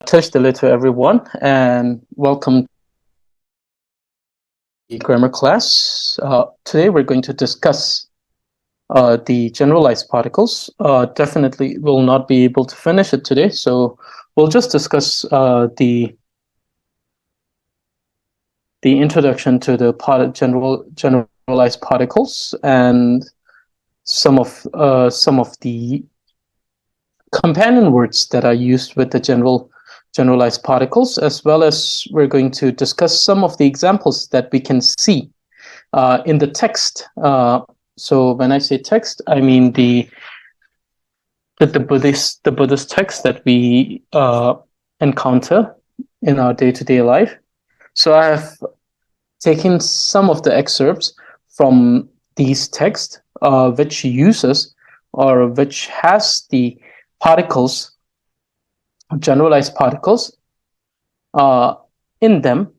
Hello to everyone, and welcome to the grammar class. Today we're going to discuss the generalized particles. Definitely will not be able to finish it today, so we'll just discuss the introduction to the generalized particles and some of the companion words that are used with the generalized particles, as well as we're going to discuss some of the examples that we can see in the text. So when I say text, I mean the Buddhist text that we encounter in our day-to-day life. So I have taken some of the excerpts from these texts, which uses or which has the particles, generalized particles, in them,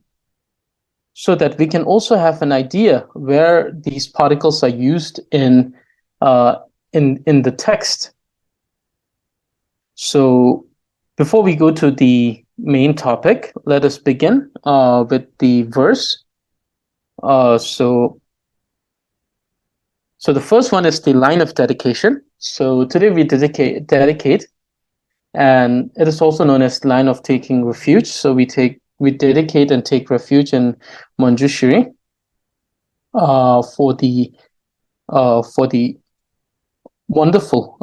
so that we can also have an idea where these particles are used in the text. So before we go to the main topic, let us begin with the verse. So the first one is the line of dedication. So today we dedicate, and it is also known as line of taking refuge. So we dedicate and take refuge in Manjushri for the wonderful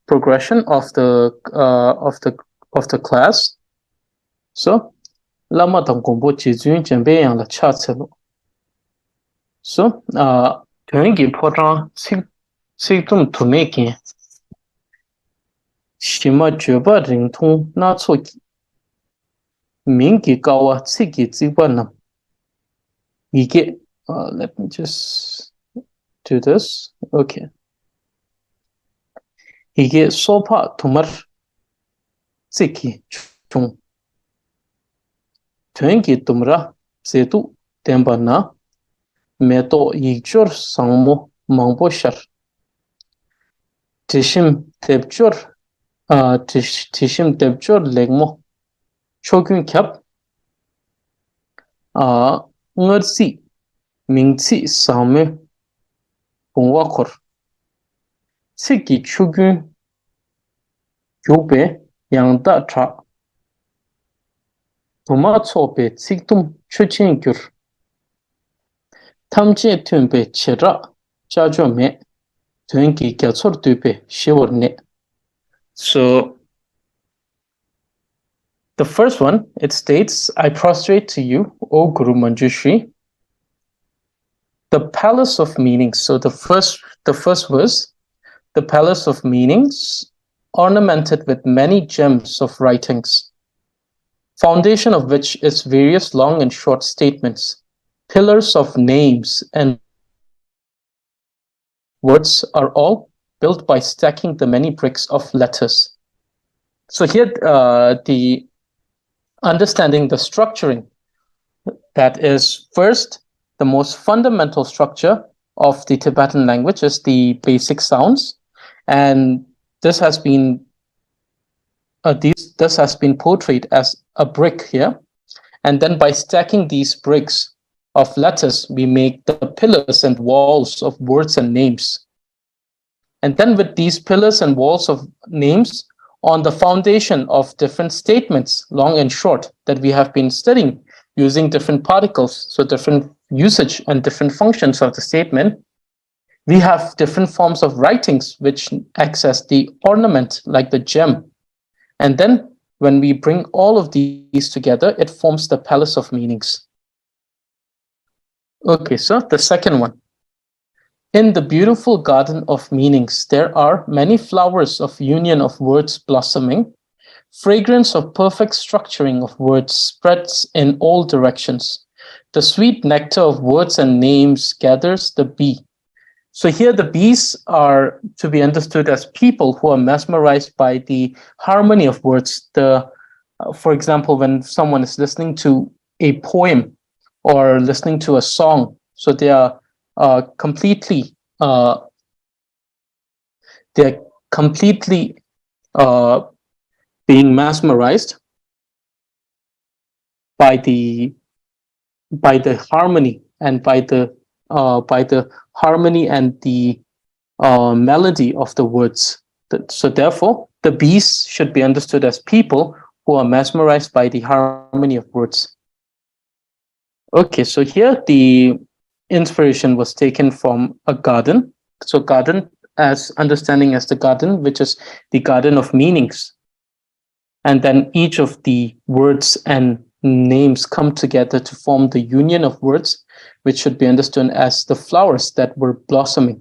progression of the class. So lama tang gongbo chi zun jembe yang la cha chelo. So töngi potang siktum tumeki shima joba ringtong na tsoki mingi kawa tsiki ziba nam ige. Let me just do this. Okay. Ige sopa tumar tsiki chung töngi tumra zetu temba na meto yikjor sangmo mangbo shar tishim tebjor legmo chogyun kyap ngersi mingsi same bungwakor tsiki chogyun gyugbe yangda tra tuma tsobe tsiktum chochen gyur tamje tunbe chera chajo me töngi gyatsor dube shiwar ne. So the first one, it states, I prostrate to you, O Guru Manjushri, the palace of meanings. So the first verse, the palace of meanings, ornamented with many gems of writings, foundation of which is various long and short statements, pillars of names and words are all built by stacking the many bricks of letters. So here, the understanding the structuring, that is, first, the most fundamental structure of the Tibetan language is the basic sounds, and this has been portrayed as a brick here, and then by stacking these bricks of letters, we make the pillars and walls of words and names. And then with these pillars and walls of names on the foundation of different statements, long and short, that we have been studying using different particles, so different usage and different functions of the statement, we have different forms of writings which acts as the ornament, like the gem. And then when we bring all of these together, it forms the palace of meanings. Okay, so the second one. In the beautiful garden of meanings, there are many flowers of union of words blossoming. Fragrance of perfect structuring of words spreads in all directions. The sweet nectar of words and names gathers the bee. So here the bees are to be understood as people who are mesmerized by the harmony of words. For example, when someone is listening to a poem or listening to a song, so they are completely they're completely being mesmerized by the harmony and by the harmony and the melody of the words. So therefore, the bees should be understood as people who are mesmerized by the harmony of words. Okay, so here the inspiration was taken from a garden. So garden as understanding as the garden, which is the garden of meanings. And then each of the words and names come together to form the union of words, which should be understood as the flowers that were blossoming.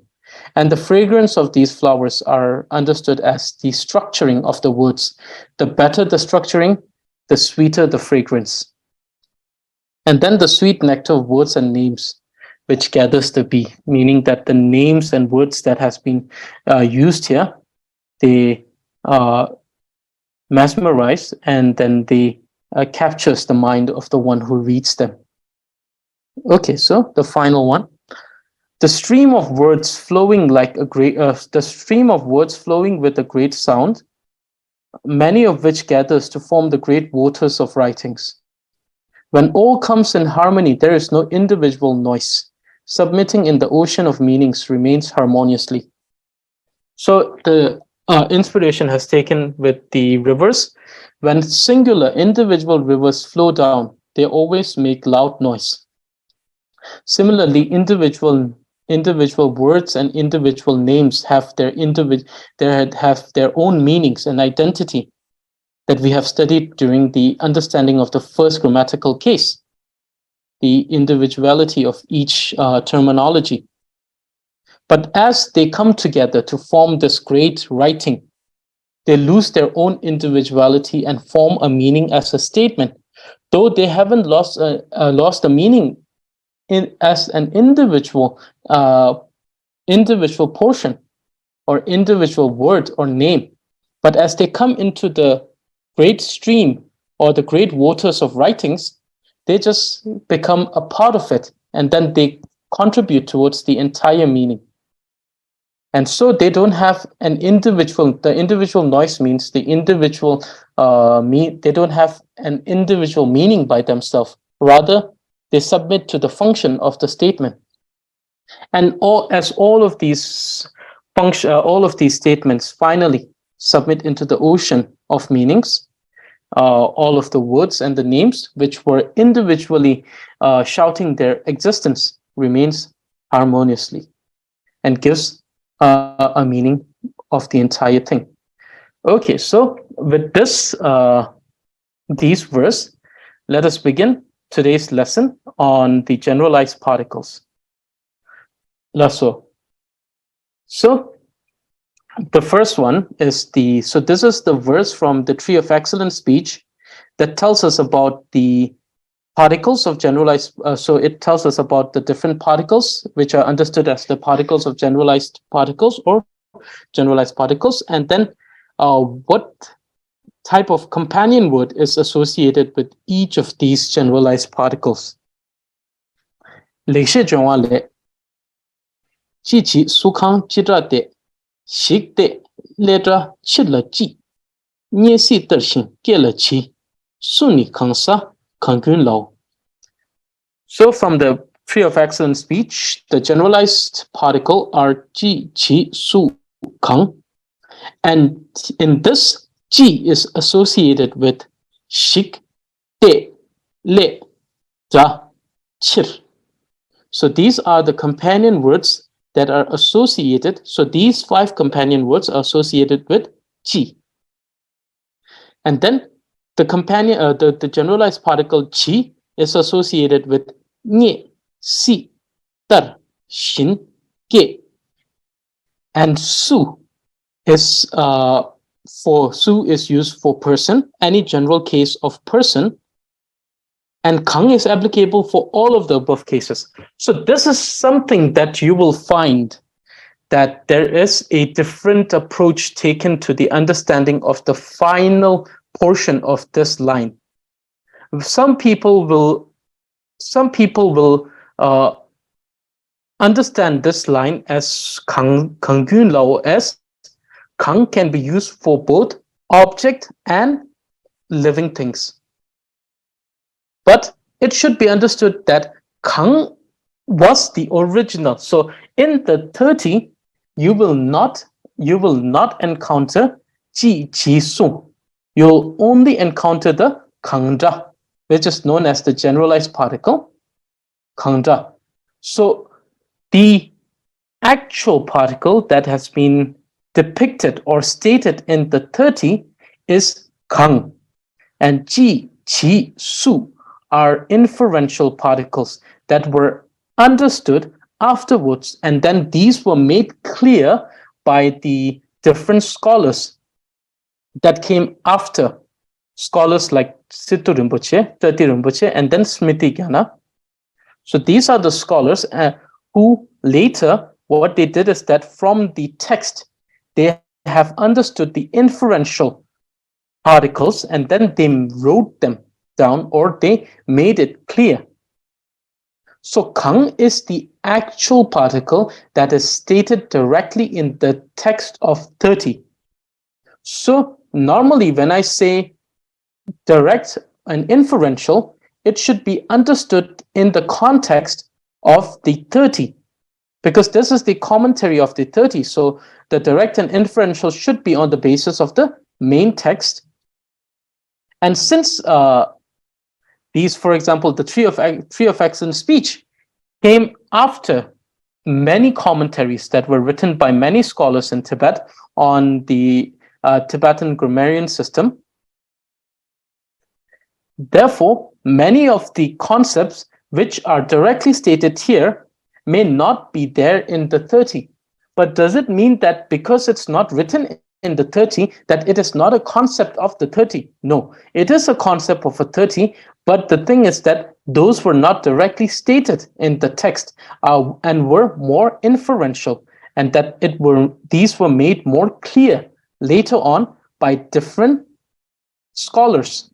And the fragrance of these flowers are understood as the structuring of the words. The better the structuring, the sweeter the fragrance. And then the sweet nectar of words and names, which gathers the bee, meaning that the names and words that has been used here, they mesmerize and then they captures the mind of the one who reads them. Okay, so the final one. The stream of words flowing like a great, the stream of words flowing with a great sound, many of which gathers to form the great waters of writings. When all comes in harmony, there is no individual noise. Submitting in the ocean of meanings remains harmoniously. So the inspiration has taken with the rivers. When singular individual rivers flow down, they always make loud noise. Similarly, individual words and individual names have their own meanings and identity that we have studied during the understanding of the first grammatical case, the individuality of each terminology. But as they come together to form this great writing, they lose their own individuality and form a meaning as a statement, though they haven't lost a meaning as an individual portion or individual word or name. But as they come into the great stream or the great waters of writings, they just become a part of it, and then they contribute towards the entire meaning. And so they don't have the individual noise means the individual they don't have an individual meaning by themselves. Rather, they submit to the function of the statement. And all of these statements finally submit into the ocean of meanings, all of the words and the names which were individually shouting their existence remains harmoniously and gives a meaning of the entire thing. Okay, so with these verses, let us begin today's lesson on the generalized particles. Lasso. So the first one is this is the verse from the Tree of Excellent Speech that tells us about the particles of generalized. So it tells us about the different particles, which are understood as the particles of generalized particles or generalized particles, and then what type of companion word is associated with each of these generalized particles. 历史中话嘞，记起苏康记着的，写的来着吃了记，年岁得心给了起，顺利康萨康君老。So from the Tree of Excellent Speech, the generalized particle are ji, qi, su, kang. And in this, ji is associated with shik, te, le, ja, chir. So these are the companion words that are associated. So these 5 companion words are associated with ji. And then the the generalized particle chi is associated with nye, si, tar, shin, ge. And su is used for person, any general case of person. And kang is applicable for all of the above cases. So this is something that you will find, that there is a different approach taken to the understanding of the final portion of this line. Some people will understand this line as Kang Gun Lao as Kang can be used for both object and living things. But it should be understood that Kang was the original. So in the 30, you will not encounter ji, qi, su. You'll only encounter the Kangda, which is known as the generalized particle, Kangda. So the actual particle that has been depicted or stated in the 30 is Kang, and ji, qi, su are inferential particles that were understood afterwards, and then these were made clear by the different scholars that came after, scholars like Sittu Rinpoche, Tati Rinpoche, and then Smriti Gyana. So these are the scholars who later, what they did is that from the text, they have understood the inferential particles, and then they wrote them down, or they made it clear. So Kang is the actual particle that is stated directly in the text of 30. So normally when I say direct and inferential, it should be understood in the context of the 30, because this is the commentary of the 30. So the direct and inferential should be on the basis of the main text. And since these, for example, the tree of excellent speech came after many commentaries that were written by many scholars in Tibet on the Tibetan grammarian system. Therefore, many of the concepts which are directly stated here may not be there in the 30. But does it mean that because it's not written in the 30, that it is not a concept of the 30? No, it is a concept of a 30, but the thing is that those were not directly stated in the text and were more inferential, and that these were made more clear later on by different scholars.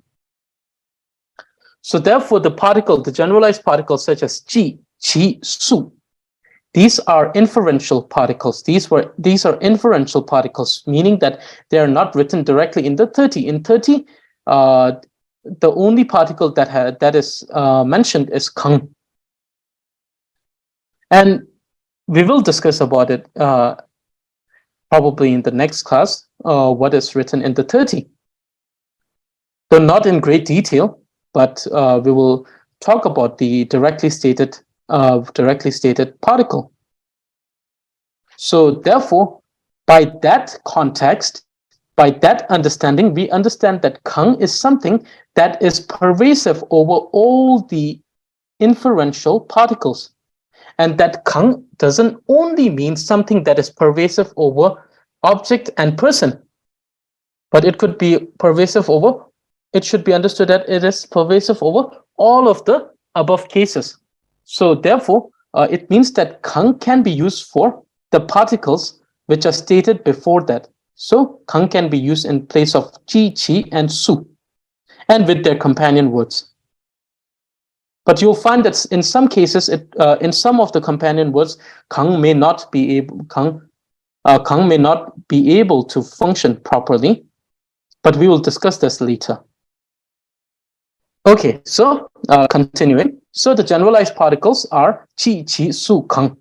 So therefore, the generalized particles such as ji, qi, su, these are inferential particles. These are inferential particles, meaning that they are not written directly in the 30. In 30, the only particle that is mentioned is Kang. And we will discuss about it probably in the next class, what is written in the 30. Though not in great detail, but we will talk about the directly stated particle. So therefore, by that context, by that understanding, we understand that Kang is something that is pervasive over all the inferential particles. And that Kang doesn't only mean something that is pervasive over object and person, but it could be pervasive over, it should be understood that it is pervasive over all of the above cases. So therefore, it means that Kang can be used for the particles which are stated before that. So Kang can be used in place of ji, qi, and su, and with their companion words. But you'll find that in some cases, in some of the companion words, Kang may not be able to function properly. But we will discuss this later. Okay, so continuing. So the generalized particles are ji, qi, su, kang,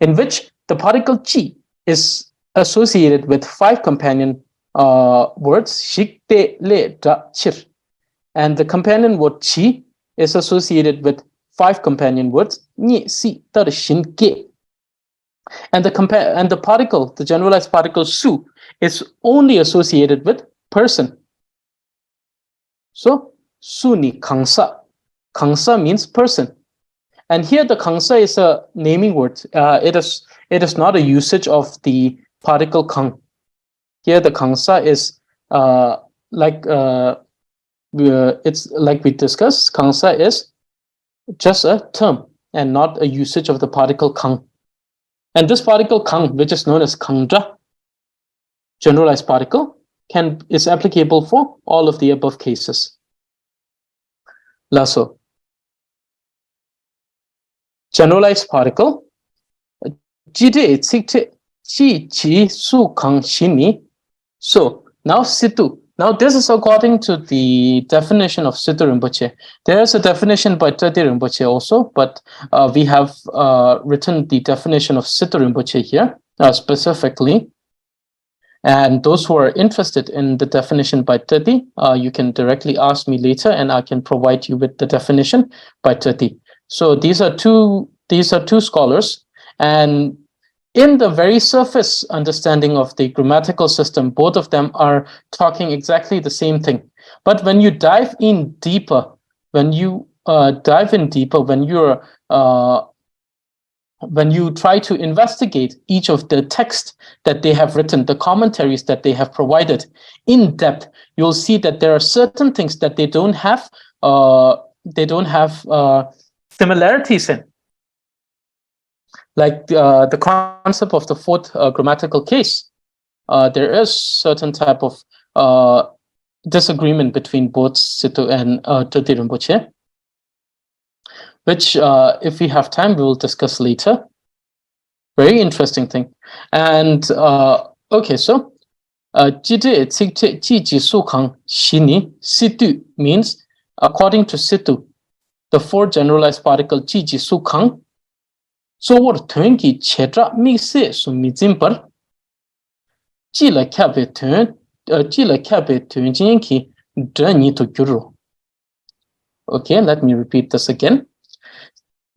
in which the particle ji is associated with 5 companion words, shik, te, le, da, chir. And the companion word qi is associated with 5 companion words, ni, si, tar, shin, ge. And the particle, the generalized particle su, is only associated with person. So suni kangsa. Kangsa means person. And here the kangsa is a naming word. It is not a usage of the particle kang. Here the kangsa is it's like we discussed, kangsa is just a term and not a usage of the particle kang. And this particle kang, which is known as kangdra, generalized particle, is applicable for all of the above cases. Lasso. Generalized particle. Jide, Chi chi su kang shini. So now situ. Now this is according to the definition of Situ Rinpoche. There is a definition by Treti Rinpoche also, but we have written the definition of Situ Rinpoche here specifically. And those who are interested in the definition by Treti, you can directly ask me later, and I can provide you with the definition by Treti. So these are two scholars, and in the very surface understanding of the grammatical system, both of them are talking exactly the same thing. But when you dive in deeper, when you try to investigate each of the text that they have written, the commentaries that they have provided in depth, you'll see that there are certain things that they don't have similarities in. Like the concept of the fourth grammatical case, there is certain type of disagreement between both Situ and Treti Rinpoche, which if we have time, we will discuss later. Very interesting thing. And okay, so Jide Tsikte Jiji Sukang Shini, Situ means, according to Situ, the four generalized particle Jiji Sukang, so what Tunki Chetra Mixe Sumizimpar Jila Kabe Tunjinki Drani to Guru. Okay, let me repeat this again.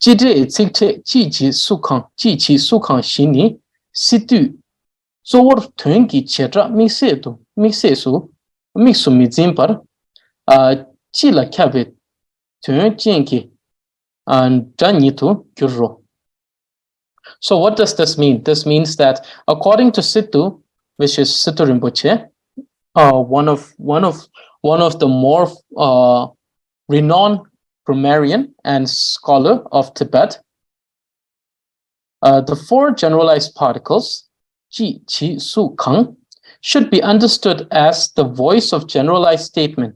Jide Tsikte Jiji Sukang Shini Situ. So what Tunki Chetra Mixe Sumizimpar Jila Kabe Tunjinki and Drani to Guru. So what does this mean? This means that according to Situ, which is Situ Rinpoche, one of the more renowned grammarian and scholar of Tibet, the four generalized particles, Ji, Qi, Su, Kang, should be understood as the voice of generalized statement,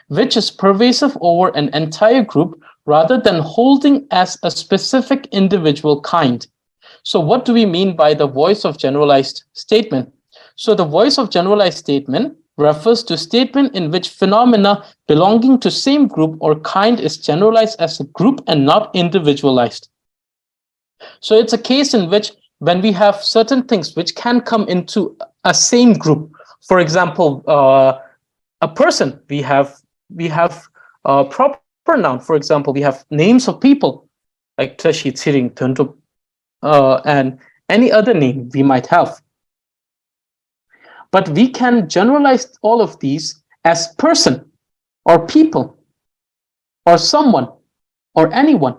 which is pervasive over an entire group rather than holding as a specific individual kind. So what do we mean by the voice of generalized statement? So the voice of generalized statement refers to statement in which phenomena belonging to same group or kind is generalized as a group and not individualized. So it's a case in which when we have certain things which can come into a same group, for example, a person, we have a proper noun. For example, we have names of people like Tashi, Tsiring, Tundrup, and any other name we might have. But we can generalize all of these as person or people or someone or anyone.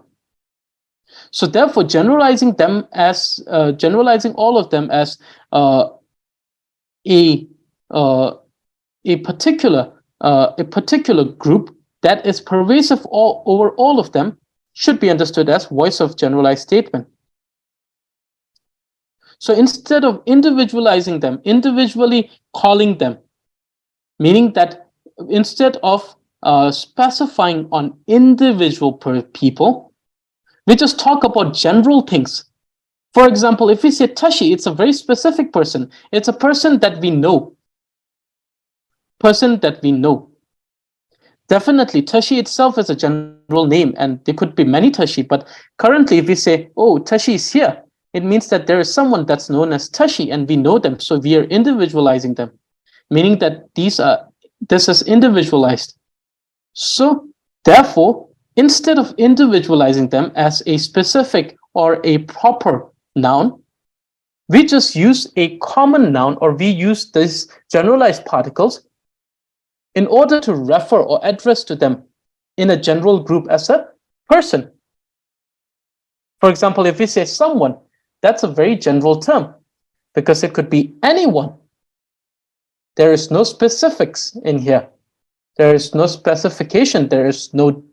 So therefore, generalizing all of them as a particular group that is pervasive over all of them should be understood as voice of generalized statement. So instead of individualizing them, individually calling them, meaning that instead of specifying on individual people, we just talk about general things. For example, if we say Tashi, it's a very specific person. It's a person that we know. Definitely, Tashi itself is a general name, and there could be many Tashi. But currently, if we say, oh, Tashi is here, it means that there is someone that's known as Tashi, and we know them. So we are individualizing them, meaning that this is individualized. So therefore, instead of individualizing them as a specific or a proper noun, we just use a common noun, or we use these generalized particles in order to refer or address to them in a general group as a person. For example, if we say someone, that's a very general term because it could be anyone. There is no specifics in here. There is no specification. There is no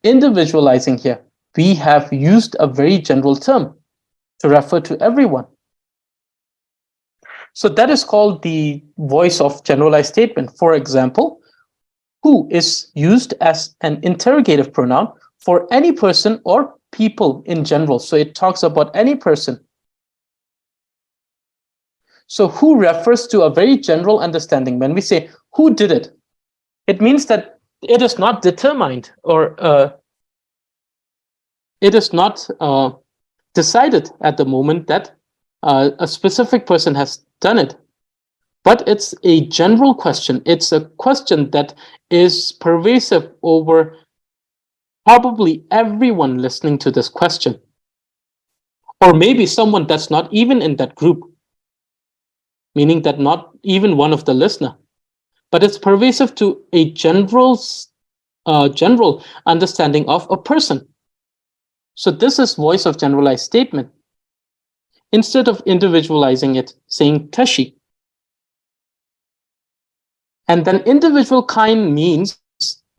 individualizing here. We have used a very general term to refer to everyone. So that is called the voice of generalized statement. For example, who is used as an interrogative pronoun for any person or people in general. So it talks about any person. So who refers to a very general understanding. When we say who did it, it means that it is not determined or it is not decided at the moment that a specific person has done it. But it's a general question. It's a question that is pervasive over probably everyone listening to this question. Or maybe someone that's not even in that group, meaning that not even one of the listener. But it's pervasive to a general understanding of a person. So this is voice of generalized statement. Instead of individualizing it, saying tashi. And then individual kind means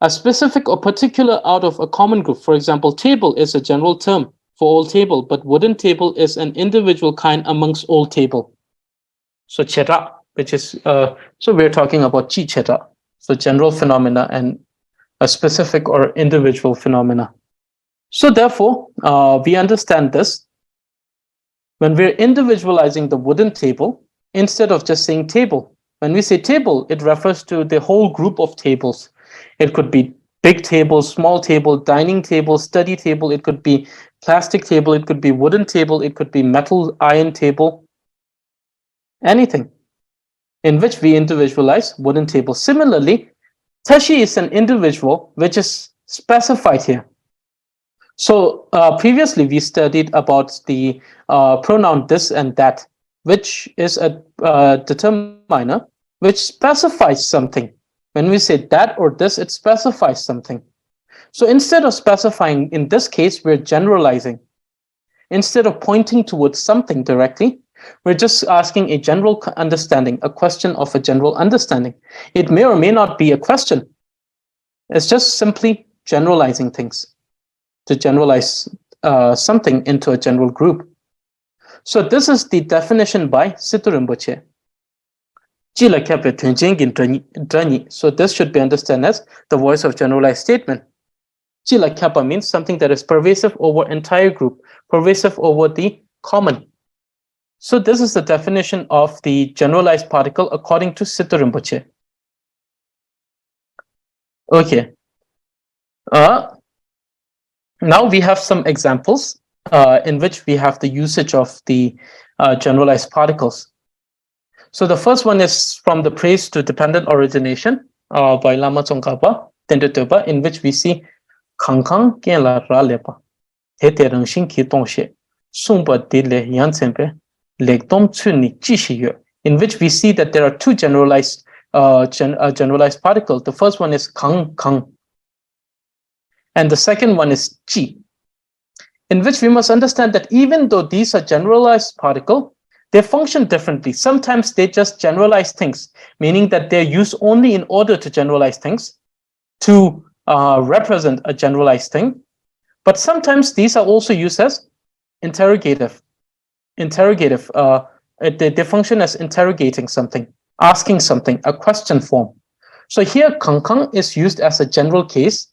a specific or particular out of a common group. For example, table is a general term for all table, but wooden table is an individual kind amongst all table. So cheta, which is, so we're talking about chi cheta. So general phenomena and a specific or individual phenomena. So therefore, we understand this. When we're individualizing the wooden table, instead of just saying table, when we say table, it refers to the whole group of tables. It could be big table, small table, dining table, study table. It could be plastic table. It could be wooden table. It could be metal iron table. Anything in which we individualize wooden table. Similarly, tashi is an individual which is specified here. So previously we studied about the pronoun this and that, which is a determiner which specifies something. When we say that or this, it specifies something. So instead of specifying, in this case, we're generalizing. Instead of pointing towards something directly, we're just asking a general understanding, a question of a general understanding. It may or may not be a question. It's just simply generalizing things, to generalize something into a general group. So this is the definition by Situ Rinpoche. So this should be understood as the voice of generalized statement. Jila Kappa means something that is pervasive over entire group, pervasive over the common. So this is the definition of the generalized particle according to Situ Rinpoche. Okay. Now we have some examples in which we have the usage of the generalized particles. So the first one is from the praise to dependent origination by Lama Tsongkhapa, Tendetoba, in which we see Kangkang Kien La Ra Lepa, Tete Rengshin Ki Tongshe, Sumba Dile Yangchen Lek Dom Tsuni Jishiyo, in which we see that there are two generalized particles. The first one is Kang Kang, and the second one is Ji, in which we must understand that even though these are generalized particles, they function differently. Sometimes they just generalize things, meaning that they're used only in order to generalize things, to represent a generalized thing. But sometimes these are also used as interrogative. They function as interrogating something, asking something, a question form. So here, Kangkang is used as a general case,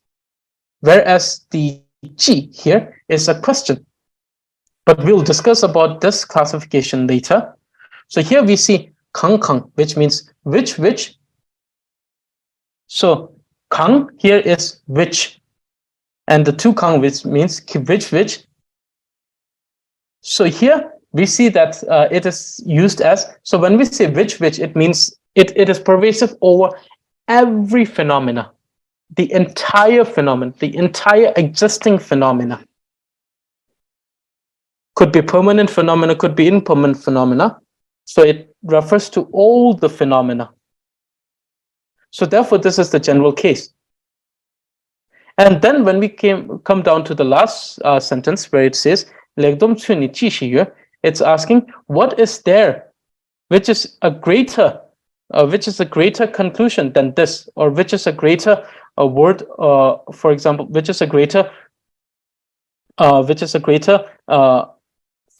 whereas the Ji here is a question. But we'll discuss about this classification later. So here we see Kang Kang, which means which. So Kang here is which, and the two Kang, which means which. So here we see that it is used as, so when we say which, it means it is pervasive over every phenomena, the entire phenomenon, the entire existing phenomena. Could be permanent phenomena, could be impermanent phenomena. So it refers to all the phenomena. So therefore, this is the general case. And then when we come down to the last sentence where it says, it's asking, what is there which is a greater conclusion than this, or which is a greater word, for example, which is a greater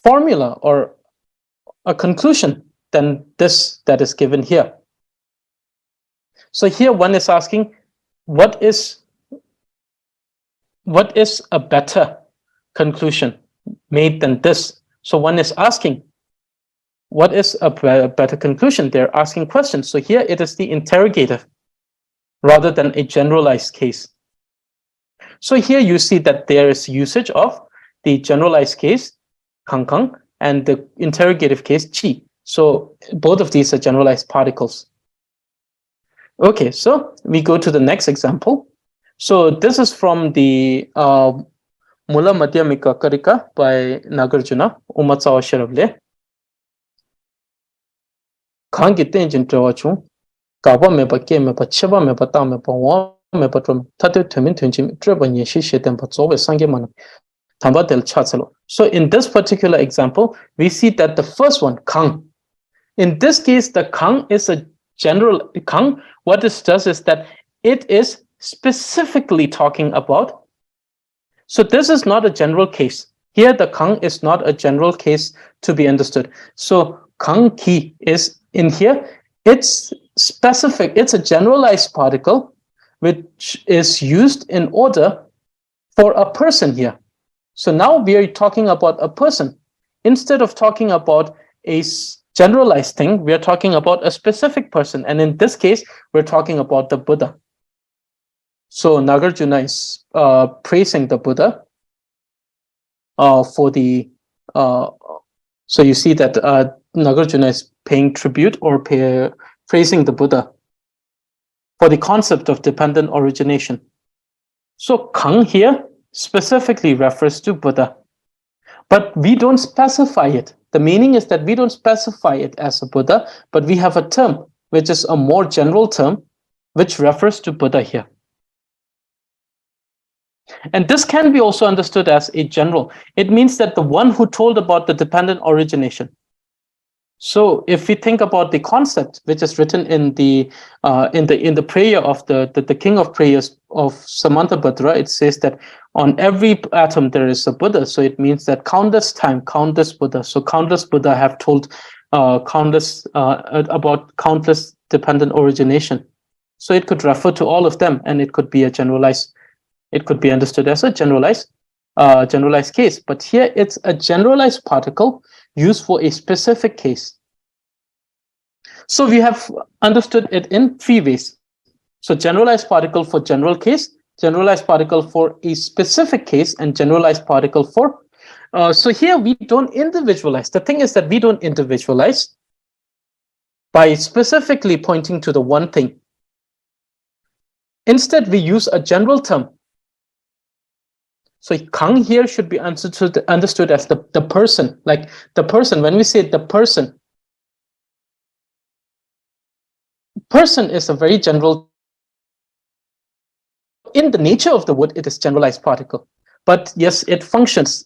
formula or a conclusion than this that is given here. So here one is asking, what is a better conclusion made than this? So one is asking, what is a better conclusion? They're asking questions. So here it is the interrogative rather than a generalized case. So here you see that there is usage of the generalized case, kang, and the interrogative case, chi. So both of these are generalized particles. Okay, so we go to the next example. So this is from the Mula Madhyamika Karika by Nagarjuna, Umatsawa Sharable. Kangi tenjin trawachung, kaba meba ke meba cheba meba ta meba wa meba trum, tate tumin tunjim treba nyeshi shetem patsowe sange mana. Tamba del chatsalo. So in this particular example, we see that the first one, kang. In this case, the kang is a general kang. What this does is that it is specifically talking about. So this is not a general case. Here, the kang is not a general case to be understood. So kang ki is in here. It's specific. It's a generalized particle which is used in order for a person here. So now we are talking about a person. Instead of talking about a generalized thing, we are talking about a specific person. And in this case, we're talking about the Buddha. So Nagarjuna is praising the Buddha for the... so you see that Nagarjuna is paying tribute or praising the Buddha for the concept of dependent origination. So Kang here specifically refers to Buddha, but we don't specify it. The meaning is that we don't specify it as a Buddha, but we have a term which is a more general term which refers to Buddha here. And this can be also understood as a general. It means that the one who told about the dependent origination. So if we think about the concept which is written in the prayer of the king of prayers of Samantabhadra, it says that on every atom there is a Buddha. So it means that countless Buddha. So countless Buddha have told about countless dependent origination. So it could refer to all of them, and it could be a generalized. It could be understood as a generalized case. But here it's a generalized particle used for a specific case. So we have understood it in three ways. So generalized particle for general case, generalized particle for a specific case, and generalized particle for... so here we don't individualize. The thing is that we don't individualize by specifically pointing to the one thing. Instead, we use a general term. So Kang here should be understood as the person, like the person. When we say the person is a very general. In the nature of the word, it is generalized particle. But yes, it functions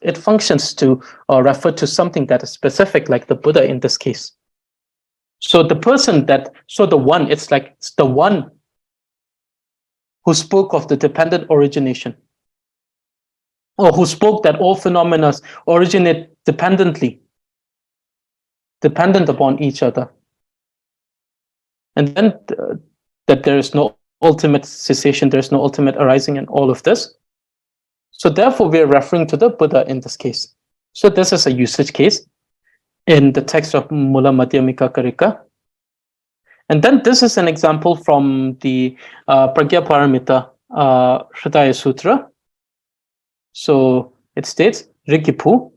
to refer to something that is specific, like the Buddha in this case. So the person the one, it's like the one who spoke of the dependent origination, or who spoke that all phenomena originate dependent upon each other. And then that there is no ultimate cessation, there is no ultimate arising in all of this. So therefore, we are referring to the Buddha in this case. So this is a usage case in the text of Mula Madhyamika Karika. And then this is an example from the Pragya Paramita Hridaya Sutra. So it states, Rikipu,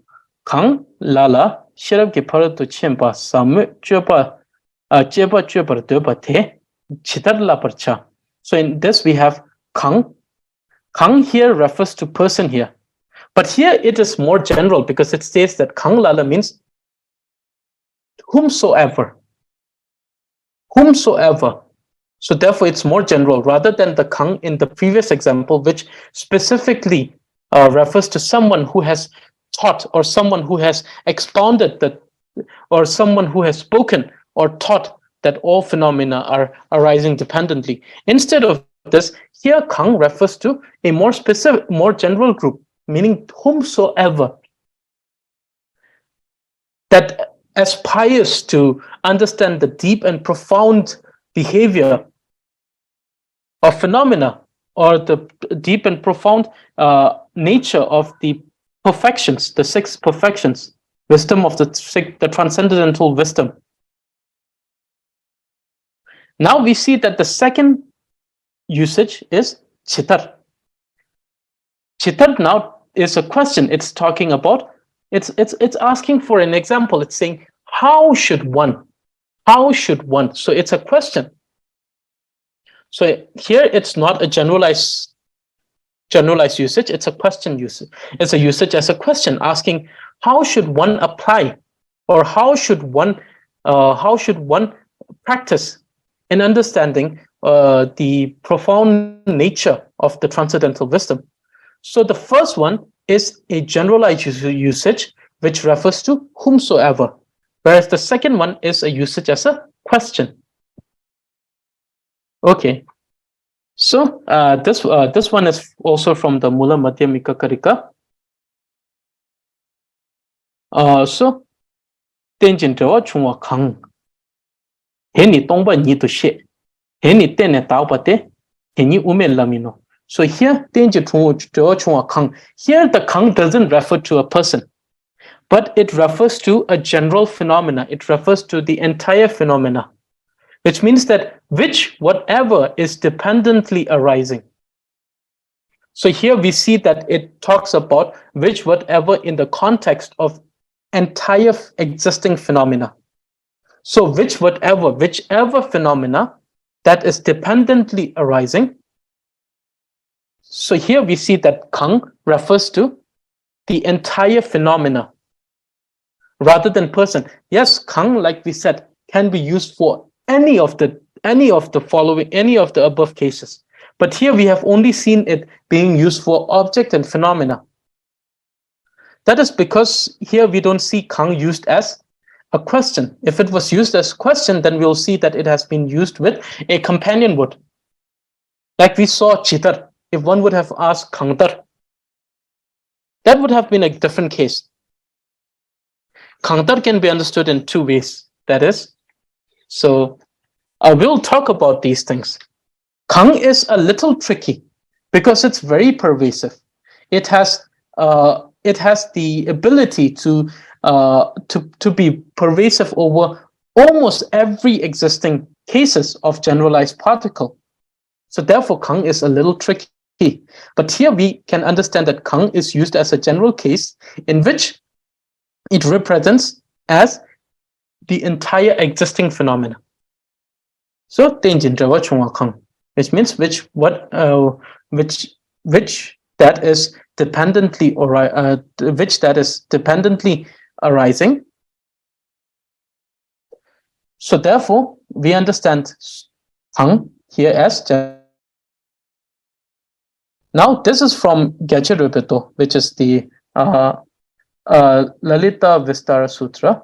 Kang, Lala, Shirab Giparatu Chimpa, Samu, Chupa, Cheba Chupa, Dupa Te, Chitar La Parcha. So in this we have Kang. Kang here refers to person here. But here it is more general because it states that Kang Lala means whomsoever. Whomsoever. So therefore it's more general rather than the Kang in the previous example, which specifically refers to someone who has taught, or someone who has expounded that, or someone who has spoken or taught that all phenomena are arising dependently. Instead of this, here Kang refers to a more specific, more general group, meaning whomsoever that aspires to understand the deep and profound behavior of phenomena, or the deep and profound nature of the perfections, the six perfections, wisdom of the transcendental wisdom. Now we see that the second usage is chitar. Chitar now is a question. It's talking about, it's asking for an example. It's saying, how should one? How should one? So it's a question. So here it's not a generalized usage, it's a question usage. It's a usage as a question, asking how should one apply, or how should one practice in understanding the profound nature of the transcendental wisdom. So the first one is a generalized usage which refers to whomsoever, whereas the second one is a usage as a question. Okay, so this one is also from the Mula Madhyamika Karika. So tenjin tewa chungwa kang heni tongba ni to she heni tene taupate heni ume lamino. So here tenjin tewa chungwa kang, here the kang doesn't refer to a person, but it refers to a general phenomena. It refers to the entire phenomena, which means that whatever is dependently arising. So here we see that it talks about whatever in the context of entire existing phenomena. So whichever phenomena that is dependently arising. So here we see that kang refers to the entire phenomena rather than person. Yes, kang, like we said, can be used for any of the above cases. But here we have only seen it being used for object and phenomena. That is because here we don't see kang used as a question. If it was used as a question, then we'll see that it has been used with a companion word. Like we saw chitar. If one would have asked kangtar, that would have been a different case. Kangtar can be understood in two ways. That is, so we'll talk about these things. Kang is a little tricky because it's very pervasive. It has the ability to be pervasive over almost every existing cases of generalized particle. So therefore, kang is a little tricky. But here we can understand that kang is used as a general case in which it represents as the entire existing phenomena. So tenjin trawa chungwa kang, which means which that is dependently arising. So therefore, we understand kang here as. Now this is from Gyachirupito, which is the Lalita Vistara Sutra.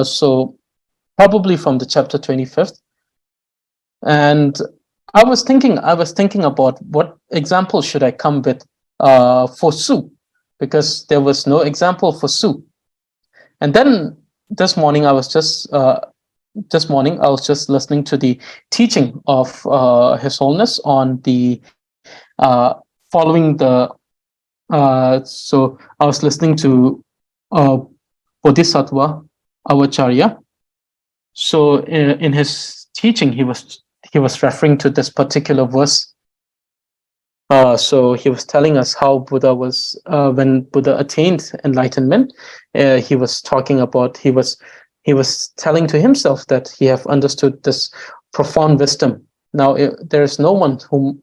So probably from the chapter 25th. And I was thinking about what example should I come with for Su, because there was no example for Su. And then this morning I was just listening to the teaching of His Holiness on the following the. So I was listening to Bodhisattva Avacharya. So in his teaching, he was referring to this particular verse. So he was telling us how Buddha was, when Buddha attained enlightenment, he was talking about, he was telling to himself that he have understood this profound wisdom. Now there is no one whom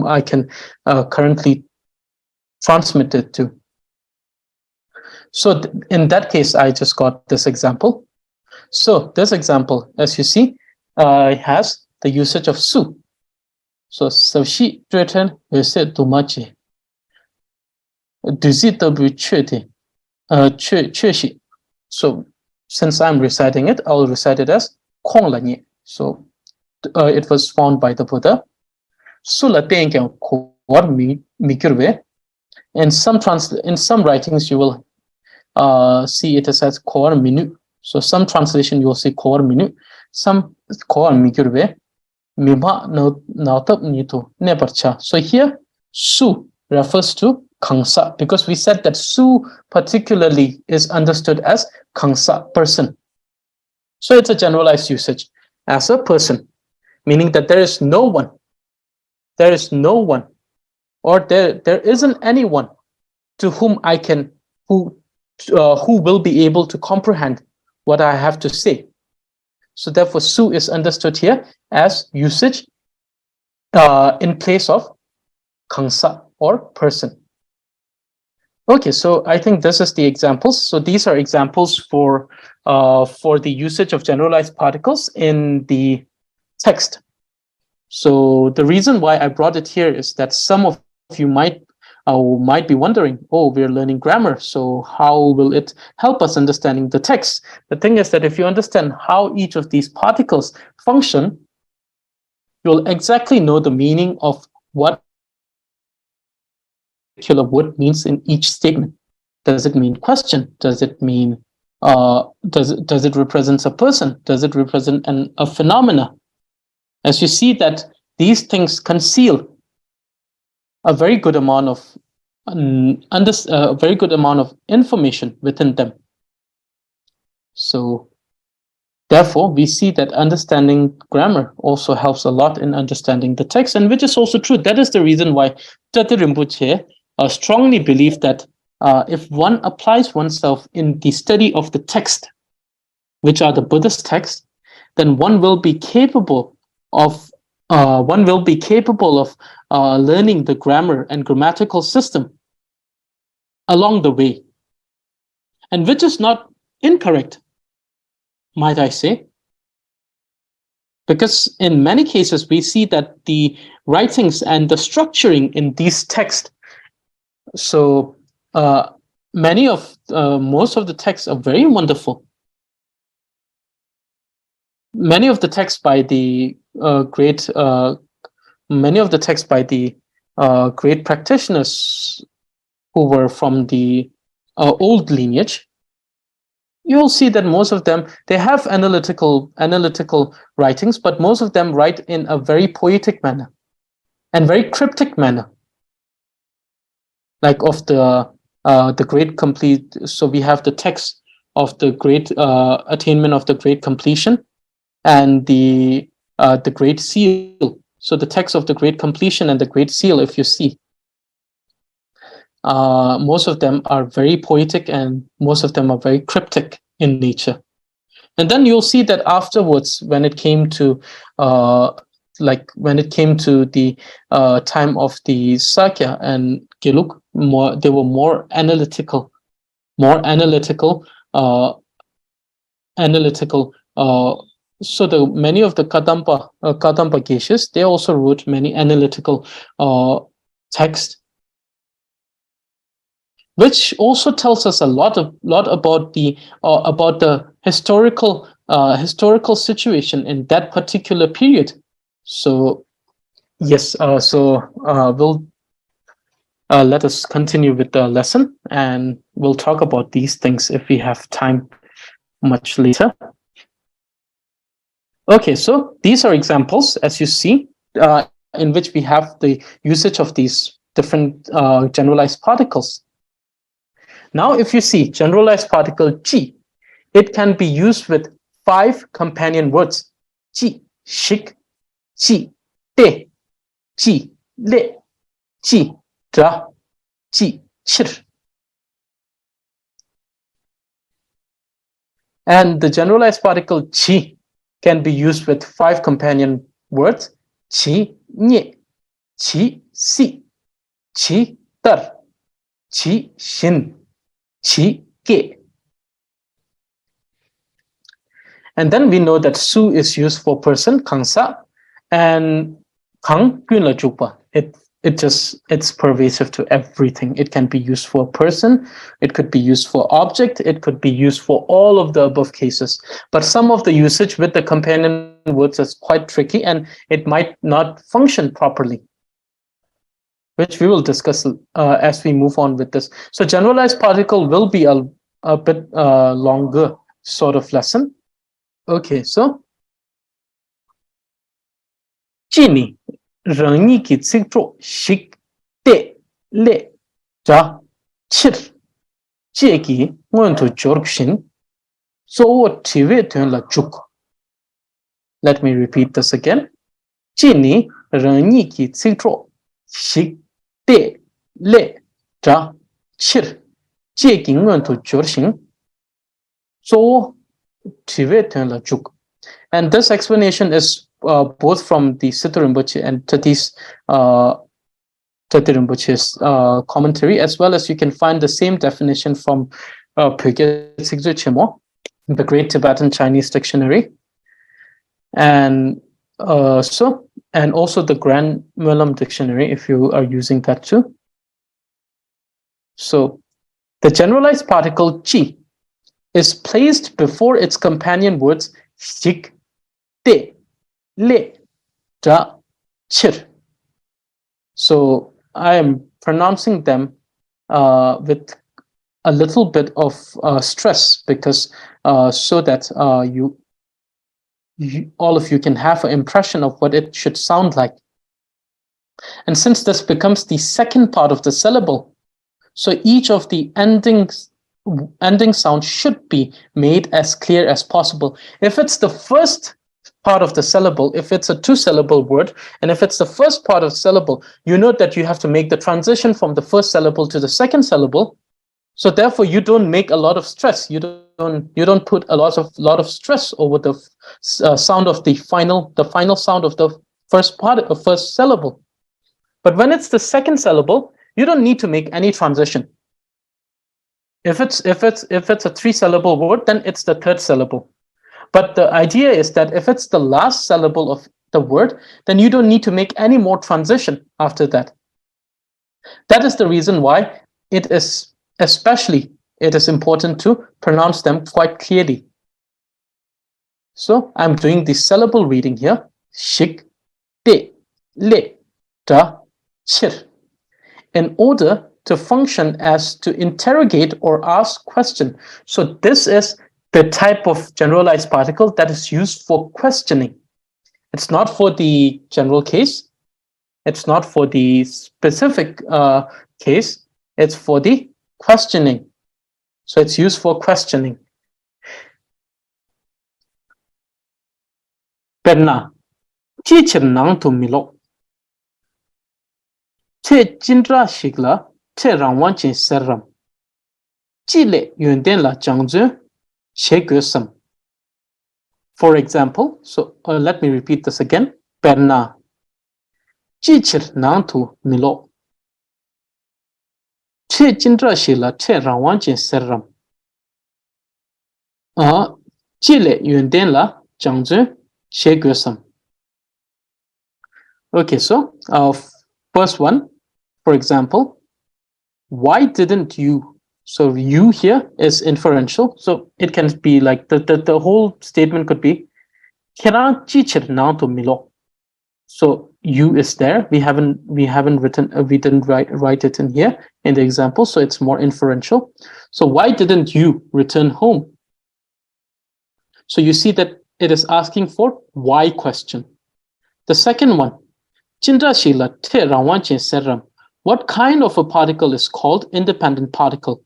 I can currently transmit it to. So in that case, I just got this example. So this example, as you see, has the usage of Su. So Savshi Tretan said to Machi. So since I'm reciting it, I'll recite it as Kong Lanye. So it was found by the Buddha. Sula Tengyang Kor Mikirwe. In some writings, you will see it as Kor Minu. So some translation you will see Kor Minu, some Kor Mikirwe. So here Su refers to Kangsa, because we said that su particularly is understood as Kangsa, person. So it's a generalized usage as a person, meaning that there is no one, or there isn't anyone to whom I can, who will be able to comprehend what I have to say. So therefore, su is understood here as usage in place of Kangsa, or person. Okay, so I think this is the examples. So these are examples for the usage of generalized particles in the text. So the reason why I brought it here is that some of you might be wondering, oh, we're learning grammar, so how will it help us understanding the text? The thing is that if you understand how each of these particles function, you'll exactly know the meaning of what particular word means in each statement. Does it mean question? Does it mean does it represent a person? Does it represent a phenomena? As you see that these things conceal a very good amount of information within them. So therefore, we see that understanding grammar also helps a lot in understanding the text, and which is also true. That is the reason why Tati Rinpoche strongly believed that if one applies oneself in the study of the text, which are the Buddhist texts, then one will be capable of learning the grammar and grammatical system along the way, and which is not incorrect, might I say. Because in many cases, we see that the writings and the structuring in these texts, so most of the texts are very wonderful. Many of the texts by the great practitioners who were from the old lineage, you'll see that most of them, they have analytical writings, but most of them write in a very poetic manner and very cryptic manner, like of the great complete. So we have the text of the great attainment of the great completion, and the great seal. So the text of the great completion and the great seal, if you see, most of them are very poetic and most of them are very cryptic in nature. And then you'll see that afterwards, when it came to the time of the Sakya and Gelug, they were more analytical. So many of the Kadampa Geshes, they also wrote many analytical texts, which also tells us a lot about the historical situation in that particular period. So yes, we'll let us continue with the lesson, and we'll talk about these things if we have time much later. Okay, so these are examples, as you see, in which we have the usage of these different generalized particles. Now, if you see generalized particle chi, it can be used with 5 companion words: chi, shik, chi, te, chi, le, chi, tra, chi, chir. And the generalized particle chi can be used with 5 companion words: chi, nye, chi, si, chi, tar, chi, shin, chi, ke. And then we know that su is used for person, kangsa, and kang gyunla jukpa. It's pervasive to everything. It can be used for a person, it could be used for object, it could be used for all of the above cases. But some of the usage with the companion words is quite tricky, and it might not function properly, which we will discuss as we move on with this. So generalized particle will be a bit longer sort of lesson. Okay, so Chini Rangi ki tsikro shik te le dra, chir, jeki, ngon to jorkshin, so tive tön la juk. Let me repeat this again. Chini rangi ki tsitro, shik, te, le, dra, chir, jeki ngon to jorshin, so tive tön la juk. And this explanation is both from the Siddha Rinpoche and Tati's Tati Rinpoche's commentary, as well as you can find the same definition from Pögyö Tsigdö Chimo, the Great Tibetan Chinese Dictionary, and and also the Grand Mulam Dictionary, if you are using that too. So the generalized particle chi is placed before its companion words shik, te, le, da, chir. So I am pronouncing them with a little bit of stress, because so that you all of you can have an impression of what it should sound like. And since this becomes the second part of the syllable, so each of the ending sound should be made as clear as possible. If it's the first part of the syllable, if it's a 2-syllable word, and if it's the first part of the syllable, you know that you have to make the transition from the first syllable to the second syllable. So therefore, you don't make a lot of stress. You don't put a lot of stress over the sound of the final sound of the first syllable. But when it's the second syllable, you don't need to make any transition. If it's a 3-syllable word, then it's the third syllable. But the idea is that if it's the last syllable of the word, then you don't need to make any more transition after that. That is the reason why it is important to pronounce them quite clearly. So I'm doing the syllable reading here. Shik, te, le, da, chir. In order to function as to interrogate or ask question. So this is the type of generalized particle that is used for questioning. It's not for the general case. It's not for the specific case. It's for the questioning. So it's used for questioning. Perna, teacher nang to milo. Te jindra shigla, te rangwanchin serram. Chile yunden la jangzu. For example, so let me repeat this again. Perna, chichir nantu milo. Che jindra shila che rawanchin serram. Chile yunden la jangzu shegusam. Okay, so first one, for example, why didn't you? So you here is inferential. So it can be like the whole statement could be Kera chichir nantu milo. So you is there. We haven't written we didn't write it in here in the example, so it's more inferential. So why didn't you return home? So you see that it is asking for why question. The second one, Chinda Shila te rawanchin serram. What kind of a particle is called independent particle?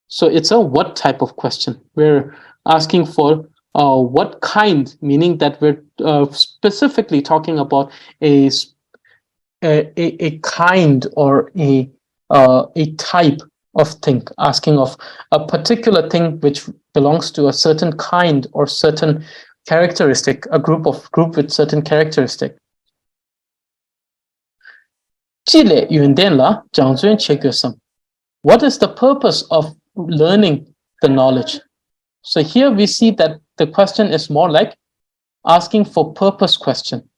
So it's a what type of question. We're asking for what kind, meaning that we're specifically talking about a kind or a type of thing, asking of a particular thing which belongs to a certain kind or certain characteristic, a group with certain characteristic. What is the purpose of learning the knowledge? So here we see that the question is more like asking for purpose question.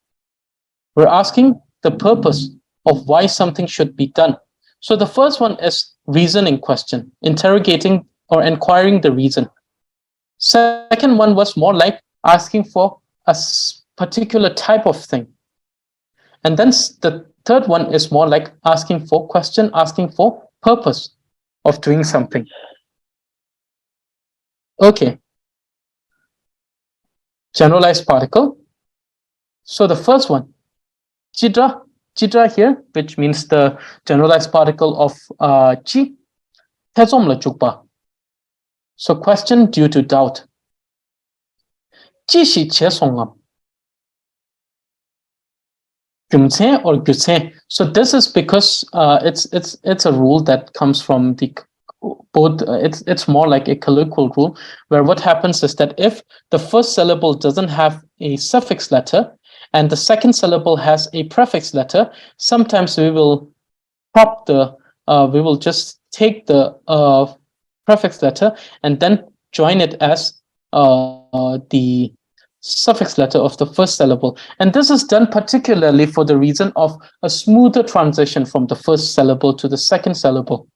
We're asking the purpose of why something should be done. So the first one is reasoning question, interrogating or inquiring the reason. Second one was more like asking for a particular type of thing. And then the third one is more like asking for question, asking for purpose of doing something. Okay. Generalized particle. So the first one, Chidra Chitra here, which means the generalized particle of chi, thezom la chukpa. So question due to doubt. Chi shi che songam. Gyumtse or gyutse. So this is because it's a rule that comes from the both. It's more like a colloquial rule where what happens is that if the first syllable doesn't have a suffix letter and the second syllable has a prefix letter, sometimes we will prop the we will just take the prefix letter and then join it as the suffix letter of the first syllable. And this is done particularly for the reason of a smoother transition from the first syllable to the second syllable.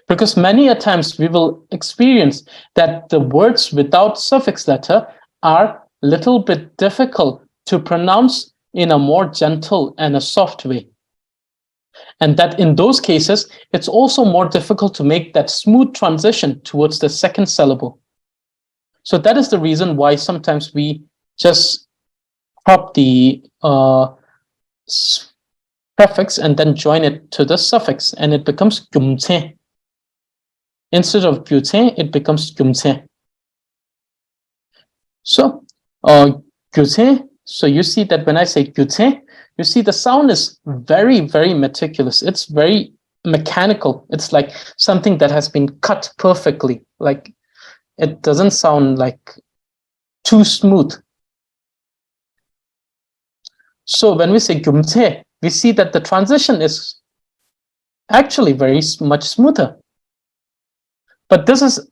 Because many a times we will experience that the words without suffix letter are a little bit difficult to pronounce in a more gentle and a soft way. And that in those cases, it's also more difficult to make that smooth transition towards the second syllable. So that is the reason why sometimes we just prop the prefix and then join it to the suffix, and it becomes gyumtse. Instead of gyutse, it becomes gyumtse. So gyutse. So you see that when I say gyutse, you see the sound is very, very meticulous. It's very mechanical. It's like something that has been cut perfectly. Like it doesn't sound like too smooth. So when we say gyumtse, we see that the transition is actually very much smoother. But this is,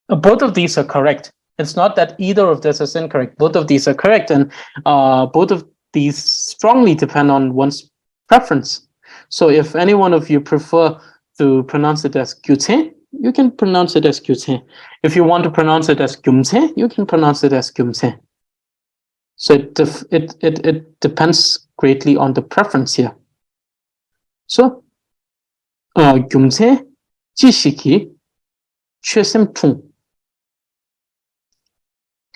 both of these are correct. It's not that either of this is incorrect. Both of these are correct, and both of these strongly depend on one's preference. So if any one of you prefer to pronounce it as gyutse, you can pronounce it as gyutse. If you want to pronounce it as gyumtse, you can pronounce it as gyumtse. So it depends greatly on the preference here. So gyumtse jishiki chösim chung.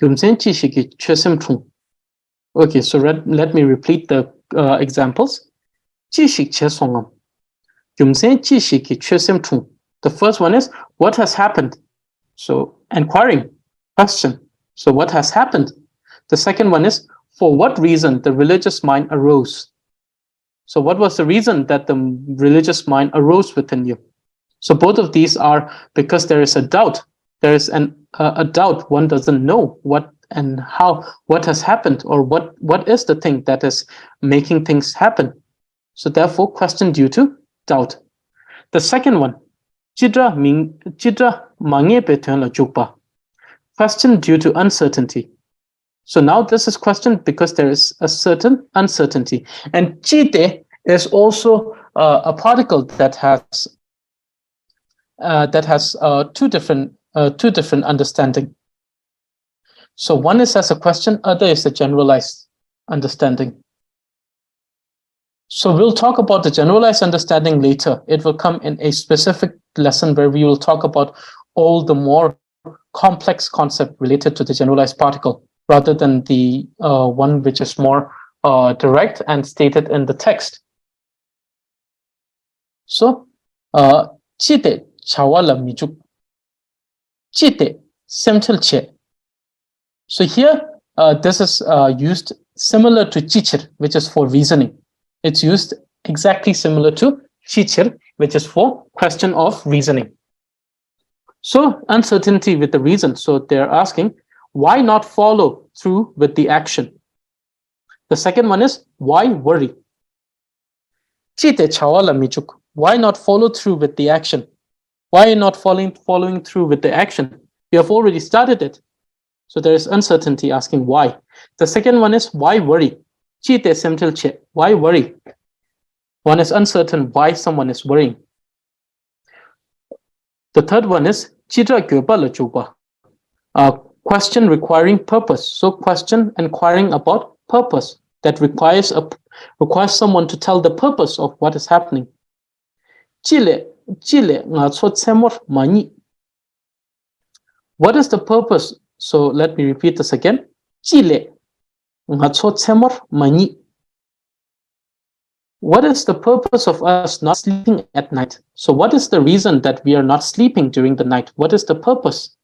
Gyumtse jishiki chösim chung. Okay, so let me repeat the examples. Jishik che songam. Gyumtse jishiki chösim chung. The first one is what has happened. So inquiring, question. So what has happened? The second one is, for what reason the religious mind arose? So what was the reason that the religious mind arose within you? So both of these are because there is a doubt. There is a doubt. One doesn't know what and how, what has happened, or what is the thing that is making things happen. So therefore, question due to doubt. The second one, chidra mange betön la jukpa. Question due to uncertainty. So now this is questioned because there is a certain uncertainty. And chite is also a particle that has two different understanding. So one is as a question, other is a generalized understanding. So we'll talk about the generalized understanding later. It will come in a specific lesson where we will talk about all the more complex concept related to the generalized particle, rather than the one which is more direct and stated in the text. So, chite chawala mijuk. Chite semtel che. So here, this is used similar to chichir, which is for reasoning. It's used exactly similar to chichir, which is for question of reasoning. So uncertainty with the reason. So they're asking, why not follow through with the action? The second one is, why worry? Chite chawala mijuk. Why not follow through with the action? Why not following through with the action? You have already started it. So there is uncertainty asking why. The second one is, why worry? Chite semtil che. Why worry? One is uncertain why someone is worrying. The third one is, chidra gyoba la juba. Question requiring purpose. So question inquiring about purpose that requires someone to tell the purpose of what is happening. Chile nga cho tsemor mani. What is the purpose? So let me repeat this again. Chile nga cho tsemor mani. what is the purpose of us not sleeping at night? So what is the reason that we are not sleeping during the night? What is the purpose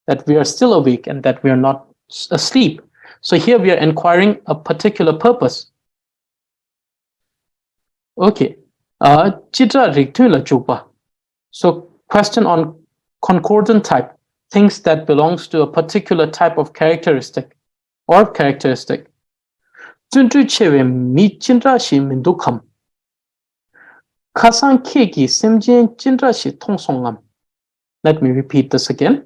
that we are still awake and that we are not asleep? So here we are inquiring a particular purpose. Okay. So question on concordant type, things that belongs to a particular type of characteristic or characteristic. Let me repeat this again.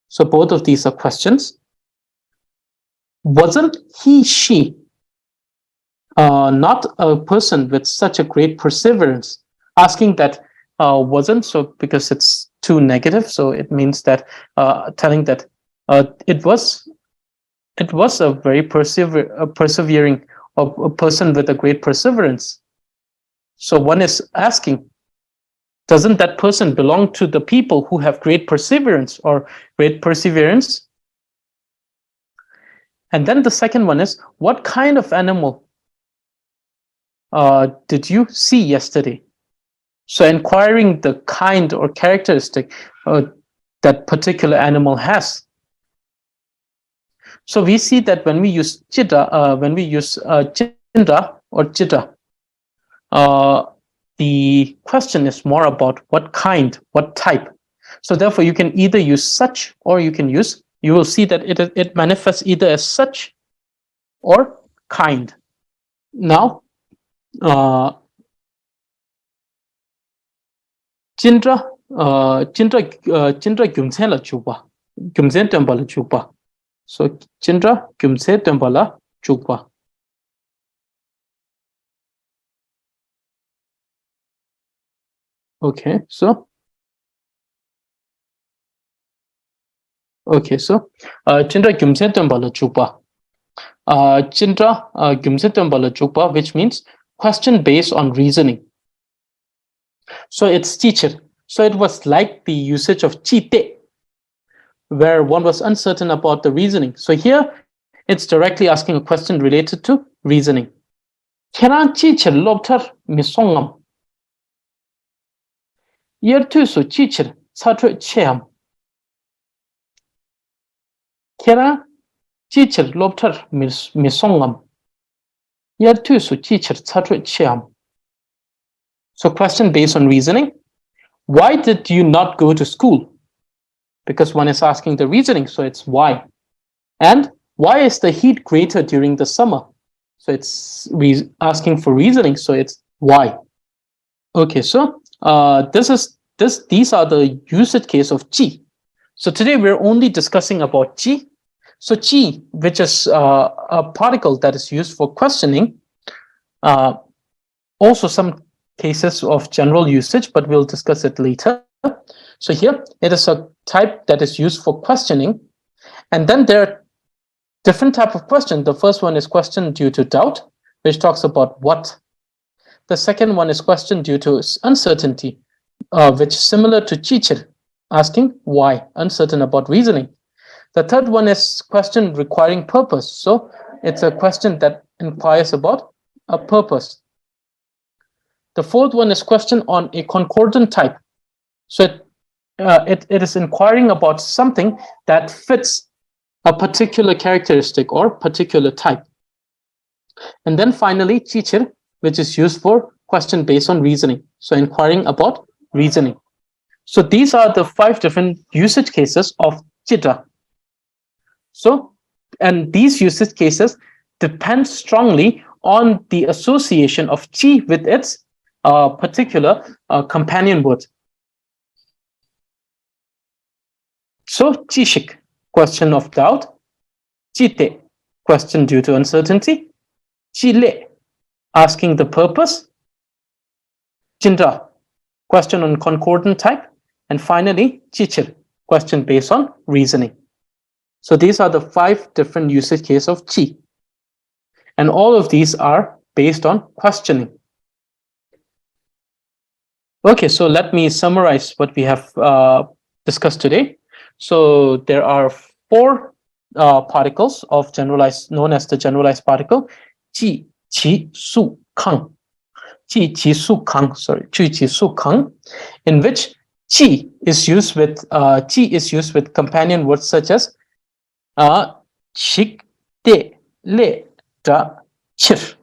So both of these are questions. Wasn't he, she not a person with such a great perseverance? Asking that wasn't, so because it's too negative, so it means that telling that it was a very persevering, a person with a great perseverance. So one is asking, doesn't that person belong to the people who have great perseverance or great perseverance? And then the second one is, what kind of animal did you see yesterday? So inquiring the kind or characteristic that particular animal has. So we see that when we use jida, when we use jindra or jida, the question is more about what kind, what type. So therefore, you can either use such or you can use. You will see that it manifests either as such or kind. Now, Jindra gyumse la chukpa, gyumse tempa la chukpa. So Jindra gyumse tempa la chukpa. Okay, so Jindra gyumse tempa la chukpa. Jindra gyumse tempa la chukpa, which means question based on reasoning. So it's teacher. So it was like the usage of chite, where one was uncertain about the reasoning. So here it's directly asking a question related to reasoning. Keran teacher lobtar misongam. Yertusu teacher satra cheam. Keran teacher lobtar misongam. Yertusu teacher satra cheam. So question based on reasoning. Why did you not go to school? Because one is asking the reasoning, so it's why. And why is the heat greater during the summer? So it's asking for reasoning, so it's why. Okay, so these are the usage case of chi. So today we're only discussing about chi. So chi, which is a particle that is used for questioning, also some cases of general usage, but we'll discuss it later. So here it is a type that is used for questioning, and then there are different type of question. The first one is question due to doubt, which talks about what. The second one is question due to uncertainty, which is similar to chichir, asking why, uncertain about reasoning. The third one is question requiring purpose. So it's a question that inquires about a purpose. The fourth one is question on a concordant type. So it is inquiring about something that fits a particular characteristic or particular type. And then finally, chichir, which is used for question based on reasoning. So inquiring about reasoning. So these are the 5 different usage cases of chitra. So, and these usage cases depend strongly on the association of chi with its particular companion word. So, chishik, question of doubt. Chite, question due to uncertainty. Chile, asking the purpose. Chindra, question on concordant type. And finally, chichir, question based on reasoning. So these are the 5 different usage cases of chi. And all of these are based on questioning. Okay, so let me summarize what we have discussed today. So there are four particles of generalized, known as the generalized particle, ji, qi, su, kang. Ji, qi, su, kang. Sorry, ji, qi, su, kang, in which qi is used with companion words such as chik, de, le, da, chir.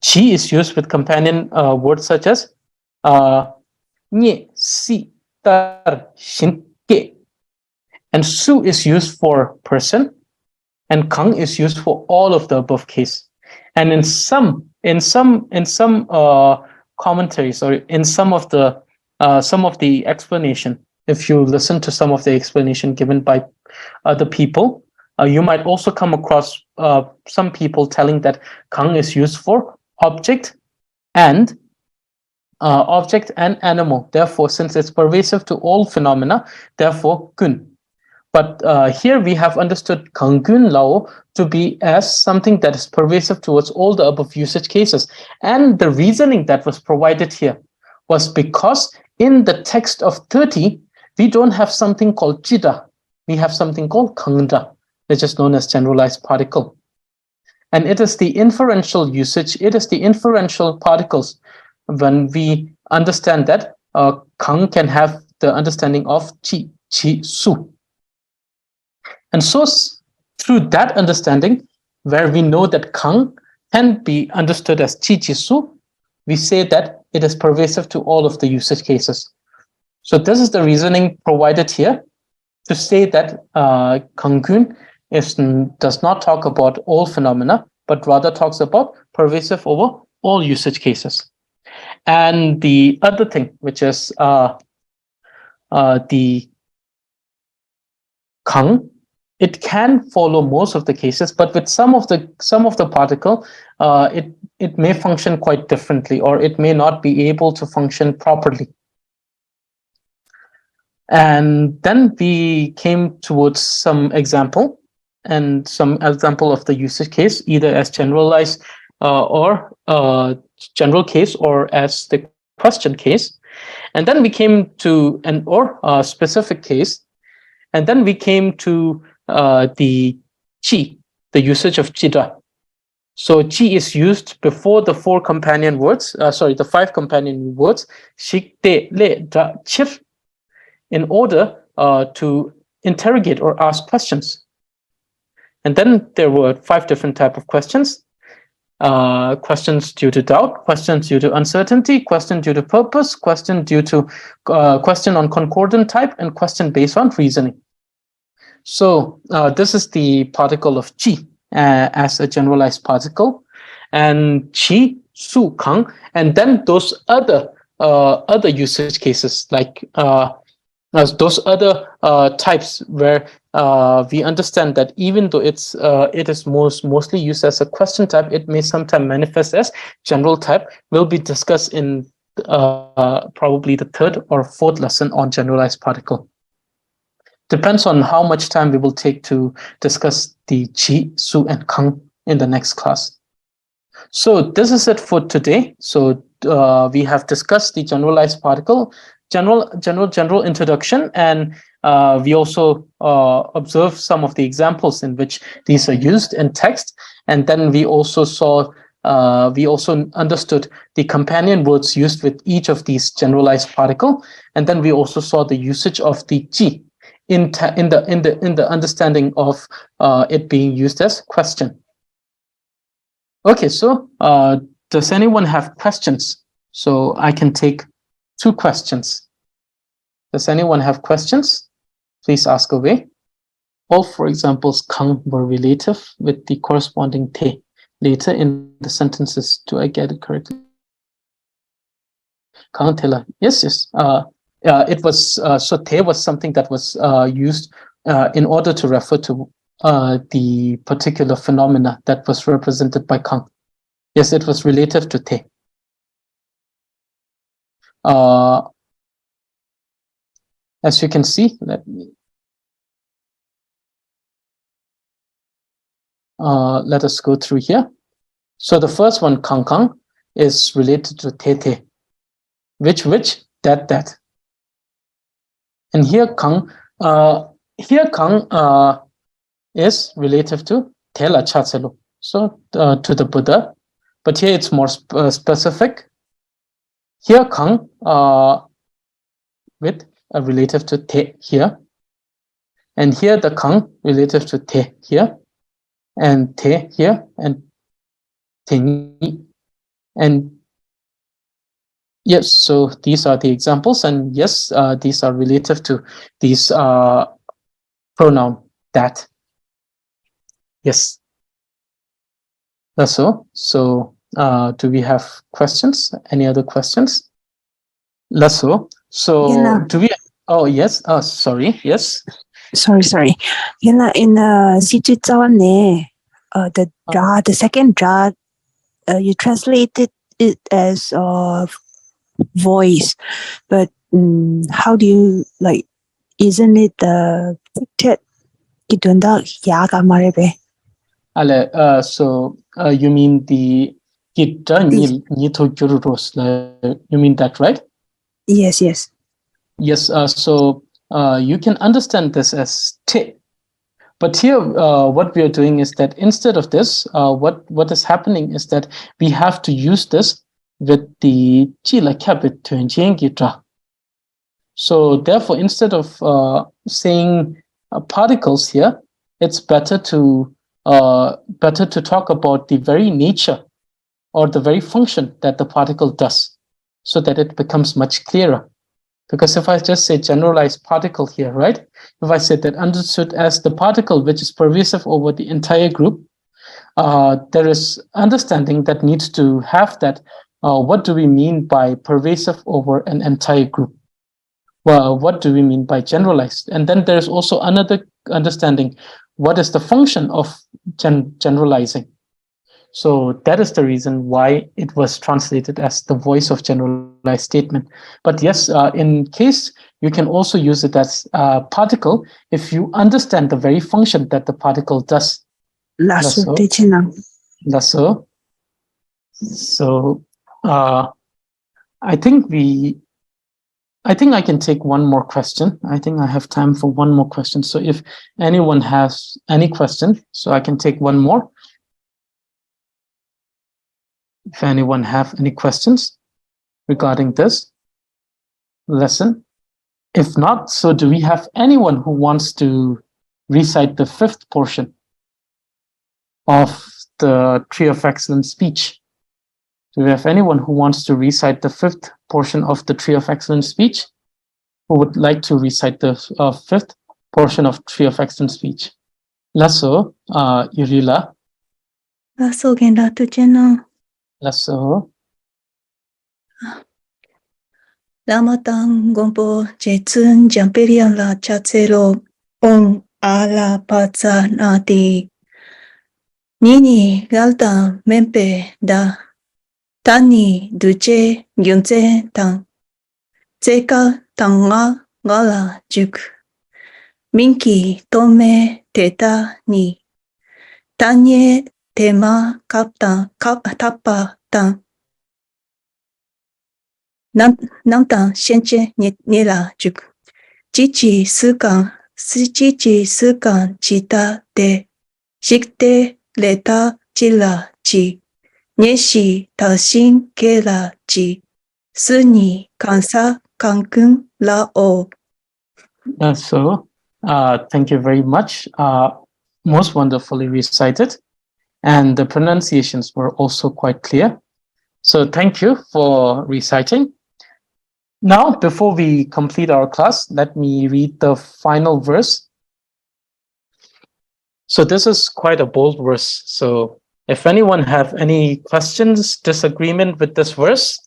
Qi is used with companion words such as nye, si, tar, shin, ke. And su is used for person, and kang is used for all of the above case. And in some commentaries, or in some of the explanation, if you listen to some of the explanation given by other people, you might also come across some people telling that kang is used for object and animal. Therefore, since it's pervasive to all phenomena, therefore gun. But here we have understood kangun lao to be as something that is pervasive towards all the above usage cases. And the reasoning that was provided here was because in the text of 30, we don't have something called jida. We have something called kangda, which is known as generalized particle. And it is the inferential usage, it is the inferential particles when we understand that kang can have the understanding of chi, chi, su. And so through that understanding, where we know that kang can be understood as chi, chi, su, we say that it is pervasive to all of the usage cases. So this is the reasoning provided here to say that kangun does not talk about all phenomena, but rather talks about pervasive over all usage cases. And the other thing, which is the kang, it can follow most of the cases, but with some of the particle, it may function quite differently, or it may not be able to function properly. And then we came towards some example of the usage case, either as generalized or general case, or as the question case. And then we came to an or specific case. And then we came to the chi, the usage of chida. So chi is used before the five companion words, shik, te, le, da, chir, in order to interrogate or ask questions. And then there were 5 different types of questions. Questions due to doubt, questions due to uncertainty, question due to purpose, question due to question on concordant type, and question based on reasoning. So this is the particle of chi as a generalized particle, and chi, su, kang, and then those other usage cases, like those other types where we understand that even though it is mostly used as a question type, it may sometimes manifest as general type, will be discussed in probably the 3rd or 4th lesson on generalized particle. Depends on how much time we will take to discuss the chi, su, and kang in the next class. So this is it for today. So we have discussed the generalized particle, general introduction, and we also observed some of the examples in which these are used in text. And then we also understood the companion words used with each of these generalized particle. And then we also saw the usage of the chi in the understanding of it being used as question. Okay, so does anyone have questions? So I can take 2 questions. Does anyone have questions? Please ask away. All, for examples, kang were relative with the corresponding te later in the sentences. Do I get it correctly? Kang tela. Yes. It was so te was something that was used in order to refer to the particular phenomena that was represented by kang. Yes, it was relative to te. As you can see, let us go through here. So the first one, kang kang, is related to te te. which, that. And here Kang is relative to Tela Chatselu. So to the Buddha, but here it's more specific. Here Kang with a relative to Te here. And here the Kang relative to Te here. And Te here and Te Ni. And yes, so these are the examples. And yes, these are relative to these pronoun that. Yes. That's so. So do we have questions? Any other questions? Lasso. So do we? Oh yes. Sorry. Yes. Sorry. In the the second dra, you translated it as voice, but how do you like? Isn't it dictate? So you mean the you mean that, right? Yes. Yes. So you can understand this as te. But here, what we are doing is that instead of this, what is happening is that we have to use this with the chila kapit to enjengitra. So therefore, instead of saying particles here, it's better to talk about the very nature or the very function that the particle does, so that it becomes much clearer. Because if I just say generalized particle here, right? If I say that understood as the particle which is pervasive over the entire group, there is understanding that needs to have that. What do we mean by pervasive over an entire group? Well, what do we mean by generalized? And then there's also another understanding. What is the function of generalizing? So that is the reason why it was translated as the voice of generalized statement. But yes, in case you can also use it as a particle if you understand the very function that the particle does. Lasso. So I think I can take one more question. I think I have time for one more question. So if anyone has any question, so I can take one more. If anyone have any questions regarding this lesson. If not, so do we have anyone who wants to recite the fifth portion of the Tree of Excellent Speech? Do we have anyone who wants to recite the fifth portion of the Tree of Excellent Speech? Who would like to recite the fifth portion of Tree of Excellent Speech? Lasso, Yurila. Lasso Genratu Cheno. Lasso. Lamatang Gompo Jetsun Jamperian La Chatselo On Ala Patsa Nati Nini Galta Mempe Da Tani Duche Gyunze Tang Zeka Tanga Gala Juk Minki Tome Teta Ni Tanye Tema Kapta Kap Tapa Tang Namtang Shenche Nila Juk Chichi Sukan Chita De Shikte Leta Chila Chi Nyeshi Tashin Kela Chi Suni Kansa Kankun La O. So thank you very much. Most wonderfully recited. And the pronunciations were also quite clear. So thank you for reciting. Now, before we complete our class, let me read the final verse. So this is quite a bold verse. So if anyone have any questions, disagreement with this verse,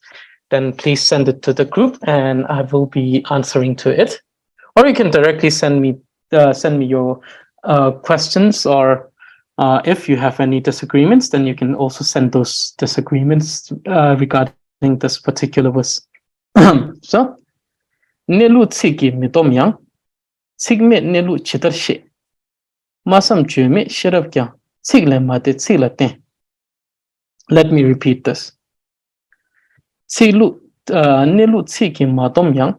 then please send it to the group and I will be answering to it. Or you can directly send me your questions, or if you have any disagreements, then you can also send those disagreements regarding this particular verse. So, Nelu tsiki mitomyang, tsikme nelu chitarshe, masam jume shirabkyang, tsigle mate tsigla ten. Let me repeat this. Tsiglu nelu tsiki madom yang,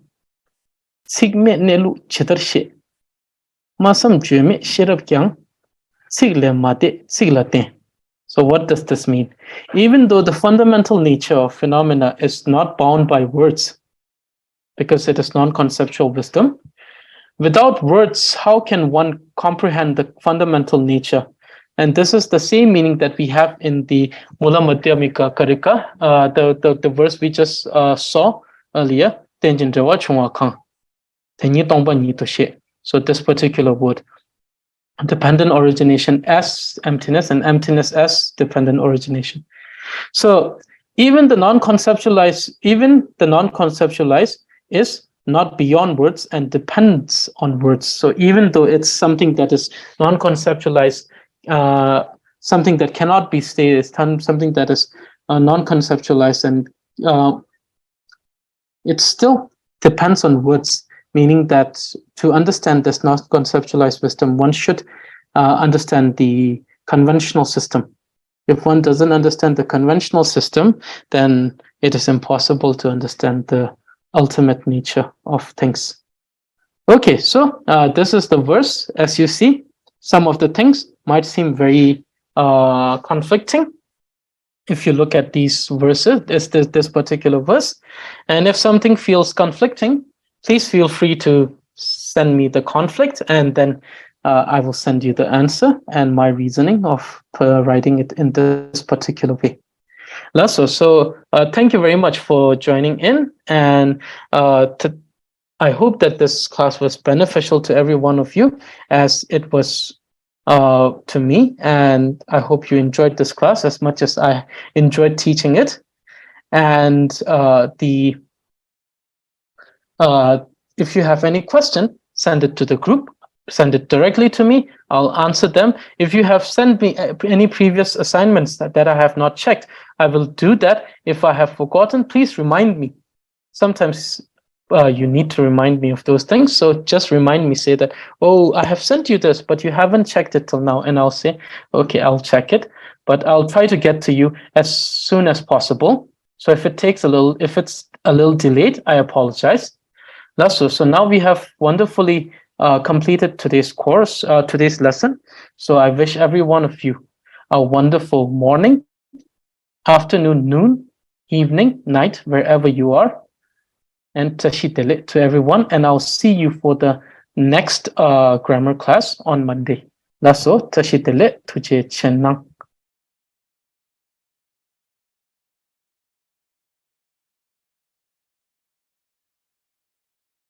tsikme nelu chidarshe, masam jume shirab yang, tsigle mate tsiglaten. So what does this mean? Even though the fundamental nature of phenomena is not bound by words, because it is non-conceptual wisdom, without words, how can one comprehend the fundamental nature? And this is the same meaning that we have in the Mula Madhyamika Karika, the verse we just saw earlier. So this particular word, dependent origination as emptiness and emptiness as dependent origination. So even the non-conceptualized is not beyond words and depends on words. So even though it's something that is non-conceptualized, something that cannot be stated, something that is non-conceptualized, and it still depends on words, meaning that to understand this non-conceptualized wisdom, one should understand the conventional system. If one doesn't understand the conventional system, then it is impossible to understand the ultimate nature of things. Okay, so this is the verse. As you see, some of the things might seem very conflicting if you look at these verses, this particular verse. And if something feels conflicting, please feel free to send me the conflict, and then I will send you the answer and my reasoning of writing it in this particular way. Lasso, so thank you very much for joining in, and I hope that this class was beneficial to every one of you as it was to me, and I hope you enjoyed this class as much as I enjoyed teaching it. And if you have any question, send it to the group, send it directly to me. I'll answer them. If you have sent me any previous assignments that I have not checked, I will do that. If I have forgotten, please remind me. Sometimes you need to remind me of those things. So just remind me, say that, oh, I have sent you this, but you haven't checked it till now. And I'll say, okay, I'll check it, but I'll try to get to you as soon as possible. So if it's a little delayed, I apologize. So now we have wonderfully completed today's course, today's lesson. So I wish every one of you a wonderful morning, afternoon, noon, evening, night, wherever you are. And tashitele to everyone. And I'll see you for the next grammar class on Monday. Tashitele tuje chenang.